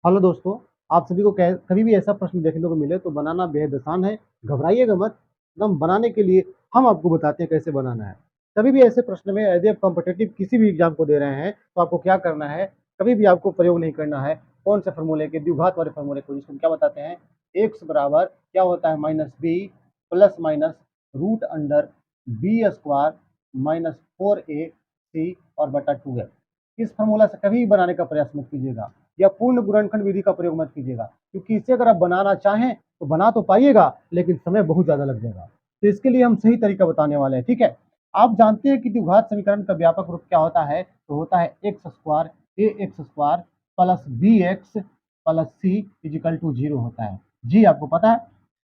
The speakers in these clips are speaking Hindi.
हेलो दोस्तों, आप सभी को कभी भी ऐसा प्रश्न देखने को मिले तो बनाना बेहद आसान है। घबराइएगा मत, एकदम बनाने के लिए हम आपको बताते हैं कैसे बनाना है। कभी भी ऐसे प्रश्न में यदि आप कॉम्पिटिटिव किसी भी एग्जाम को दे रहे हैं तो आपको क्या करना है, कभी भी आपको प्रयोग नहीं करना है कौन से फॉर्मूले के, द्विघात वाले फॉर्मूले को, जिसको हम क्या बताते हैं, एक्स बराबर क्या होता है minus B plus minus root under B square minus 4ac और बटा 2f। इस फॉर्मूला से कभी भी बनाने का प्रयास मत कीजिएगा या पूर्ण गुणनखंड विधि का प्रयोग मत कीजिएगा, क्योंकि इसे अगर आप बनाना चाहें तो बना तो पाइएगा लेकिन समय बहुत ज्यादा लग जाएगा। तो इसके लिए हम सही तरीका बताने वाले हैं, ठीक है। आप जानते हैं कि द्विघात समीकरण का व्यापक रूप क्या होता है, तो होता है X square A X square plus B X plus C is equal to 0 होता है। जी आपको पता है,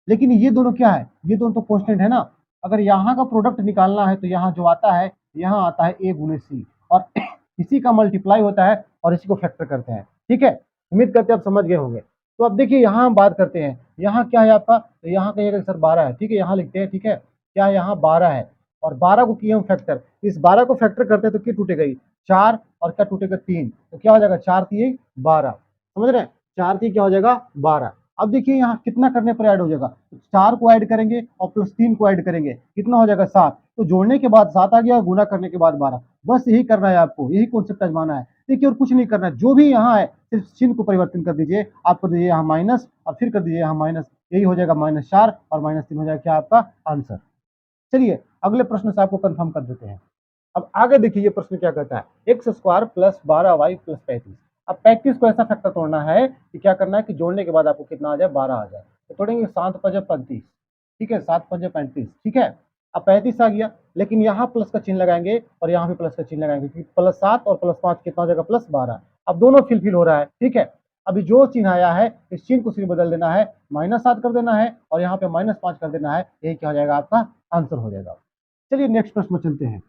लेकिन ये दोनों क्या है, ये दोनों तो कॉन्स्टेंट है ना। अगर यहाँ का प्रोडक्ट निकालना है तो यहाँ जो आता है, यहाँ आता है ए गुने सी, और इसी का मल्टीप्लाई होता है और इसी को फैक्टर करते हैं, ठीक है। उम्मीद करते हैं आप समझ गए होंगे। तो अब देखिए यहाँ हम बात करते हैं, यहाँ क्या है आपका, तो यहाँ कहिएगा सर 12 है, ठीक है, यहाँ लिखते हैं, ठीक है। क्या यहाँ 12 है और 12 को किए हम फैक्टर, इस 12 को फैक्टर करते हैं तो क्या टूटेगा, 4 और क्या टूटेगा 3, तो क्या हो जाएगा 4 3 12, समझ रहे हैं, 4 3 क्या हो जाएगा 12। अब देखिए यहाँ कितना करने पर ऐड हो जाएगा, 4 को ऐड करेंगे और प्लस 3 को ऐड करेंगे, कितना हो जाएगा 7, तो जोड़ने के बाद 7 आ गया, गुना करने के बाद 12। बस यही करना है आपको, यही कॉन्सेप्ट आजमाना है, देखिए और कुछ नहीं करना है। जो भी यहाँ है सिर्फ चिन्ह को परिवर्तन कर दीजिए, आप कर दीजिए यहाँ माइनस और फिर कर दीजिए यहाँ माइनस, यही हो जाएगा -4 और -3 हो जाएगा क्या आपका आंसर। चलिए अगले प्रश्न से आपको कंफर्म कर देते हैं। अब आगे देखिए ये प्रश्न क्या कहता है, X square plus 12y plus 35। अब 35 को ऐसा फैक्टर तोड़ना है कि क्या करना है कि जोड़ने के बाद आपको कितना आ जाए, 12 आ जाए, तो तोड़ेंगे 7 5 35, ठीक है, 7 5 35, ठीक है। अब 35 आ गया, लेकिन यहाँ प्लस का चिन्ह लगाएंगे और यहाँ भी प्लस का चिन्ह लगाएंगे, क्योंकि +7 और +5 कितना हो जाएगा +12। अब दोनों फिल हो रहा है, ठीक है। अभी जो चिन्ह आया है इस चिन्ह को सिर्फ बदल देना है, -7 कर देना है और यहाँ पे -5 कर देना है, यही क्या हो जाएगा आपका आंसर हो जाएगा। चलिए नेक्स्ट प्रश्न में चलते हैं।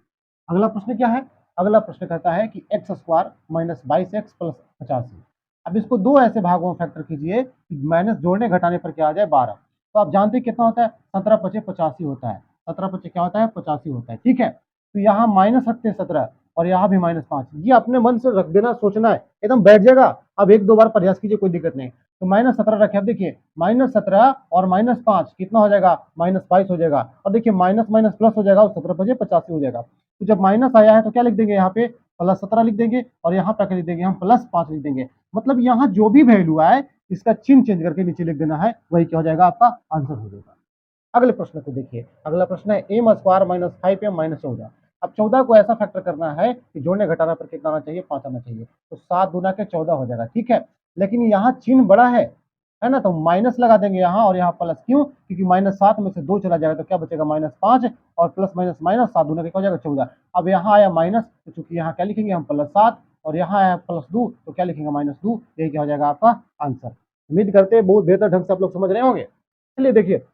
अगला प्रश्न क्या है, अगला प्रश्न कहता है कि x square minus 22x plus 85। अब इसको दो ऐसे भागों में फैक्टर कीजिए कि माइनस जोड़ने घटाने पर क्या आ जाए 12। तो आप जानते हैं कितना होता है, 17 पचे 85 होता है, 17 पचे क्या होता है 85 होता है, ठीक है। तो यहाँ माइनस रखते हैं 17 और यहाँ भी -5, ये अपने मन से रख देना, सोचना है, एकदम बैठ जाएगा। अब एक दो बार प्रयास कीजिए, कोई दिक्कत नहीं। तो -17 रखे, अब देखिए -17 और -5 कितना हो जाएगा, -22 हो जाएगा, और देखिए माइनस माइनस प्लस हो जाएगा और 17 बजे 85 हो जाएगा। तो जब माइनस आया है तो क्या लिख देंगे, यहाँ पे +17 लिख देंगे और यहाँ पे क्या लिख देंगे हम +5 लिख देंगे। मतलब यहाँ जो भी वैल्यू आए इसका चिन्ह चेंज करके नीचे लिख देना है, वही क्या हो जाएगा आपका आंसर हो जाएगा। अगले प्रश्न को देखिए, अगला प्रश्न है M square minus 5m minus 14। अब 14 को ऐसा फैक्टर करना है कि जोड़ने घटाना पर कितना आना चाहिए, 5 आना चाहिए, तो 7 गुना के 14 हो जाएगा, ठीक है। लेकिन यहाँ चिन्ह बड़ा है ना, तो माइनस लगा देंगे यहाँ और यहाँ प्लस, क्यों, क्योंकि -7 में से 2 चला जाएगा तो क्या बचेगा -5 और प्लस माइनस माइनस 7 गुना के क्या हो जाएगा 14। अब यहाँ आया माइनस, तो चूंकि यहाँ क्या लिखेंगे हम +7 और यहाँ आया +2 तो क्या लिखेंगे -2, यही क्या हो जाएगा आपका आंसर। उम्मीद करते हैं बहुत बेहतर ढंग से आप लोग समझ रहे होंगे। चलिए देखिए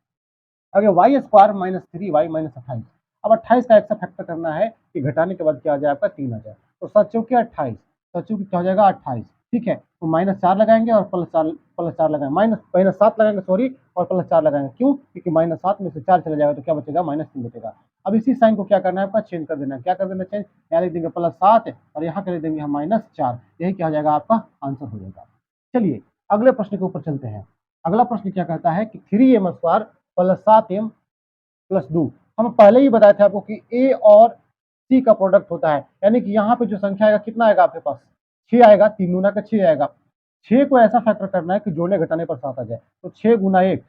आगे Y square minus 3y minus 28। अब 28 का ऐसा फैक्टर करना है कि घटाने के बाद क्या आ जाए आपका 3 आ जाए, तो 7 चौके 28, 7 चौके क्या हो जाएगा 28, ठीक है। तो -4 लगाएंगे और +4 लगाएंगे, -7 लगाएंगे सॉरी और +4 लगाएंगे, क्यों, क्योंकि -7 में से 4 चला जाएगा तो क्या बचेगा -3 बचेगा। अब इसी साइन को क्या करना है आपका चेंज कर देना है, क्या कर देना चेंज, यहाँ लिख देंगे +7 और यहाँ कर देंगे हम -4, यही क्या हो जाएगा आपका आंसर हो जाएगा। चलिए अगले प्रश्न के ऊपर चलते हैं। अगला प्रश्न क्या कहता है कि 3m square plus 7m plus 2। हम पहले ही बताए थे आपको कि ए और सी का प्रोडक्ट होता है, यानी कि यहाँ पे जो संख्या आएगा कितना आएगा आपके पास, 6 आएगा, 3 गुना का 6 आएगा। 6 को ऐसा फैक्टर करना है कि जोड़ने घटाने पर 7 आ जाए, तो 6 गुना 1,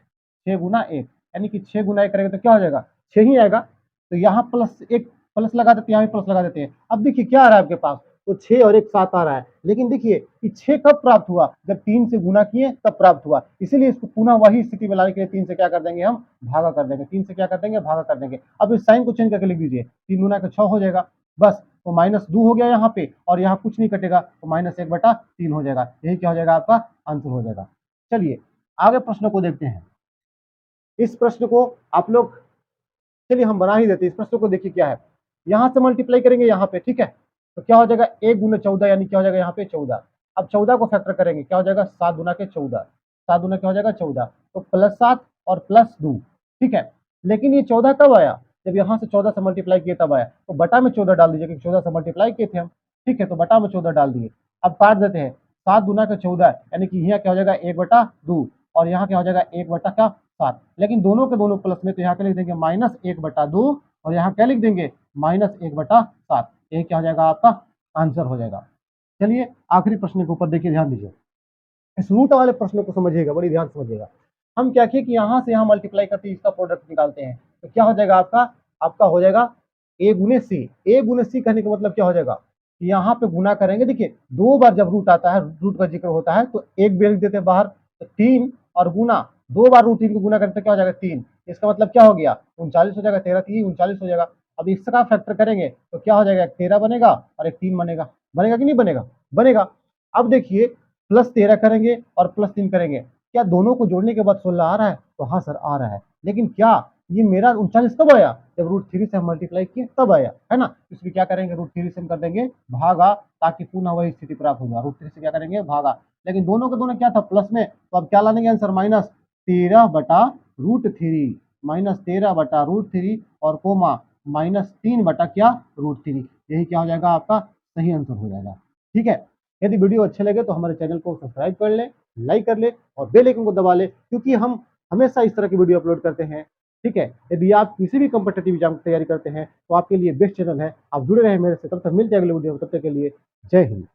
6 गुना 1, यानी कि 6 गुना 1 करेंगे तो क्या हो जाएगा 6 ही आएगा। तो यहाँ प्लस एक प्लस लगा देते हैं, यहाँ भी प्लस लगा देते हैं। अब देखिए क्या आ रहा है आपके पास, तो 6 और 1 7 आ रहा है, लेकिन देखिए कि 6 कब प्राप्त हुआ, जब 3 से गुना किए तब प्राप्त हुआ, इसीलिए इसको पुनः वही स्थिति में लाने के लिए 3 से क्या कर देंगे हम भागा कर देंगे, 3 से क्या कर देंगे भागा कर देंगे। अब इस साइन को चेंज करके लिख दीजिए, 3 गुना का 6 हो जाएगा, बस तो -2 हो गया यहाँ पे और यहाँ कुछ नहीं कटेगा, तो -1/3 हो जाएगा, यही क्या हो जाएगा आपका आंसर हो जाएगा। चलिए आगे प्रश्न को देखते हैं। इस प्रश्न को आप लोग, चलिए हम बना ही देते हैं। इस प्रश्न को देखिए क्या है, यहाँ से मल्टीप्लाई करेंगे यहाँ पे, ठीक है, तो क्या हो जाएगा 1 गुना 14, यानी क्या हो जाएगा यहाँ पे 14। अब 14 को फैक्टर करेंगे, क्या हो जाएगा 7 गुना के 14, 7 गुना क्या हो जाएगा 14, तो +7 और +2, ठीक है। लेकिन ये 14 कब आया, जब यहाँ से 14 से मल्टीप्लाई किए तब आया, तो बटा में 14 डाल दीजिए, क्योंकि 14 से मल्टीप्लाई किए थे हम, ठीक है, तो बटा में 14 डाल दिए। अब काट देते हैं, 7 दूना का 14, यानी कि यहाँ क्या हो जाएगा 1/2 और यहाँ क्या हो जाएगा 1/7। लेकिन दोनों के दोनों प्लस में, तो यहाँ क्या लिख देंगे -1/2 और यहाँ क्या लिख देंगे -1/7। ये क्या हो जाएगा आपका आंसर हो जाएगा। चलिए आखिरी प्रश्न के ऊपर देखिए, ध्यान दीजिए। इस रूट वाले प्रश्न को समझिएगा, बड़ी ध्यान से समझिएगा। हम क्या किए कि यहाँ से यहाँ मल्टीप्लाई करते इसका प्रोडक्ट निकालते हैं, तो क्या हो जाएगा आपका हो जाएगा a गुने सी। a गुने सी कहने का मतलब क्या हो जाएगा कि यहाँ पे गुना करेंगे। देखिए 2 बार जब रूट आता है, रूट का जिक्र होता है, तो एक भी लिख देते हैं बाहर, तो 3 और गुना 2 बार रूट 3 को गुना करते क्या हो जाएगा 3। इसका मतलब क्या हो गया 39 हो जाएगा, 13 3 39 हो जाएगा। अब इसका फैक्टर करेंगे तो क्या हो जाएगा, एक 13 बनेगा और एक 3 बनेगा। बनेगा कि नहीं बनेगा? बनेगा। अब देखिए +13 करेंगे और +3 करेंगे, क्या दोनों को जोड़ने के बाद 16 आ रहा है? तो हाँ सर आ रहा है। लेकिन क्या ये मेरा 39 कब आया? जब √3 से हम मल्टीप्लाई किए तब आया, है ना। इसमें क्या करेंगे, √3 से हम कर देंगे भागा, ताकि पुनः वही स्थिति प्राप्त होगा। √3 से क्या करेंगे, भागा। लेकिन दोनों के दोनों क्या था, प्लस में, तो अब क्या लानेंगे आंसर, -13/√3, -13/√3 और कोमा -3 बटा क्या, √3। यही क्या हो जाएगा आपका सही आंसर हो जाएगा। ठीक है। यदि वीडियो अच्छे लगे तो हमारे चैनल को सब्सक्राइब कर ले, लाइक कर ले और बेल आइकन को दबा ले, क्योंकि हम हमेशा इस तरह की वीडियो अपलोड करते हैं। ठीक है। यदि आप किसी भी कॉम्पिटिटिव एग्जाम की तैयारी करते हैं तो आपके लिए बेस्ट चैनल है। आप जुड़े रहें मेरे से। तब तक मिलते हैं अगले वीडियो में, तब तक के लिए जय हिंद।